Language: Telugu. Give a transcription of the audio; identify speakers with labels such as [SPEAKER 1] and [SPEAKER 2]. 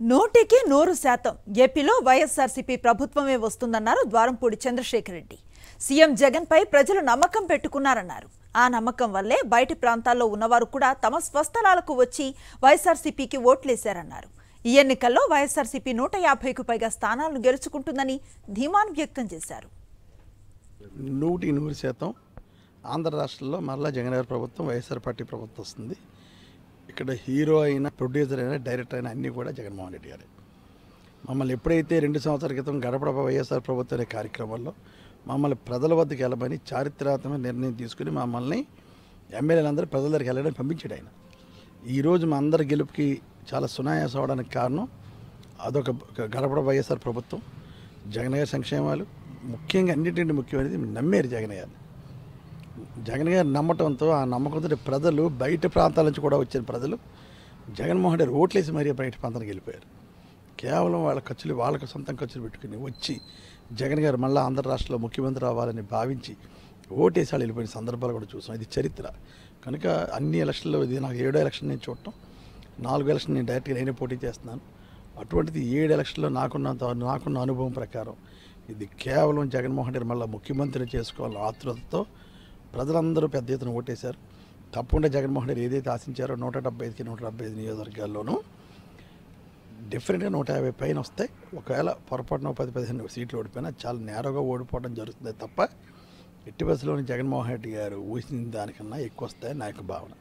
[SPEAKER 1] నూటికి 100% ఏపీలో వైఎస్ఆర్సీపీ ప్రభుత్వమే వస్తుందన్నారు ద్వారంపూడి చంద్రశేఖర్ రెడ్డి. సీఎం జగన్ పై ప్రజలు నమ్మకం పెట్టుకున్నారన్నారు. ఆ నమ్మకం వల్లే బయటి ప్రాంతాల్లో ఉన్నవారు కూడా తమ స్వస్థలాలకు వచ్చి వైఎస్ఆర్సీపీకి ఓట్లేశారన్నారు. ఈ ఎన్నికల్లో వైఎస్ఆర్సీపీ 150కు పైగా స్థానాలను గెలుచుకుంటుందని ధీమాను వ్యక్తం చేశారు.
[SPEAKER 2] 100% ఆంధ్ర రాష్ట్రంలో మరలా జగన్ గారి ప్రభుత్వం వైఎస్ఆర్ పార్టీ ప్రభుత్వం వస్తుంది. ఇక్కడ హీరో అయినా ప్రొడ్యూసర్ అయినా డైరెక్టర్ అయినా అన్నీ కూడా జగన్మోహన్ రెడ్డి గారే. మమ్మల్ని ఎప్పుడైతే 2 సంవత్సరాల క్రితం గడప వైఎస్ఆర్ ప్రభుత్వం అనే కార్యక్రమంలో మమ్మల్ని ప్రజల వద్దకు వెళ్ళమని చారిత్రాత్మక నిర్ణయం తీసుకుని మమ్మల్ని ఎమ్మెల్యేలందరూ ప్రజల దగ్గరికి వెళ్ళడానికి పంపించాడు ఆయన. ఈరోజు మా అందరి గెలుపుకి చాలా సునాయాసం అవడానికి కారణం అదొక గడప వైఎస్ఆర్ ప్రభుత్వం, జగన్ గారి సంక్షేమాలు, ముఖ్యంగా అన్నింటింటి ముఖ్యమైనది నమ్మారు జగన్ గారిని. జగన్ గారు నమ్మటంతో ఆ నమ్మకంతో ప్రజలు బయట ప్రాంతాల నుంచి కూడా వచ్చిన ప్రజలు జగన్మోహన్ రెడ్డి ఓట్లేసి మరీ బయట ప్రాంతానికి వెళ్ళిపోయారు. కేవలం వాళ్ళ ఖర్చులు వాళ్ళకి సొంతం ఖర్చులు పెట్టుకుని వచ్చి జగన్ గారు మళ్ళీ ఆంధ్ర రాష్ట్రంలో ముఖ్యమంత్రి అవ్వాలని భావించి ఓటేసి వాళ్ళు వెళ్ళిపోయిన సందర్భాలు కూడా చూసాం. ఇది చరిత్ర. కనుక అన్ని ఎలక్షన్లో ఇది నాకు 7వ ఎలక్షన్ నేను చూడటం, 4వ ఎలక్షన్ నేను డైరెక్ట్గా నేనే పోటీ చేస్తున్నాను. అటువంటిది 7 ఎలక్షన్లో నాకున్న అనుభవం ప్రకారం ఇది కేవలం జగన్మోహన్ రెడ్డి మళ్ళీ ముఖ్యమంత్రిని చేసుకోవాలని ఆతృతతో ప్రజలందరూ పెద్ద ఎత్తున ఓటేశారు. తప్పకుండా జగన్మోహన్ రెడ్డి ఏదైతే ఆశించారో 175కి 175 నియోజకవర్గాల్లోనూ డిఫరెంట్గా 150 పైన వస్తాయి. ఒకవేళ పొరపాటున 10-15 సీట్లు ఓడిపోయినా చాలా నేరోగా ఓడిపోవడం జరుగుతుంది తప్ప ఎట్టి బస్సులోని జగన్మోహన్ రెడ్డి గారు ఊహించిన దానికన్నా ఎక్కువ వస్తాయని నా యొక్క భావన.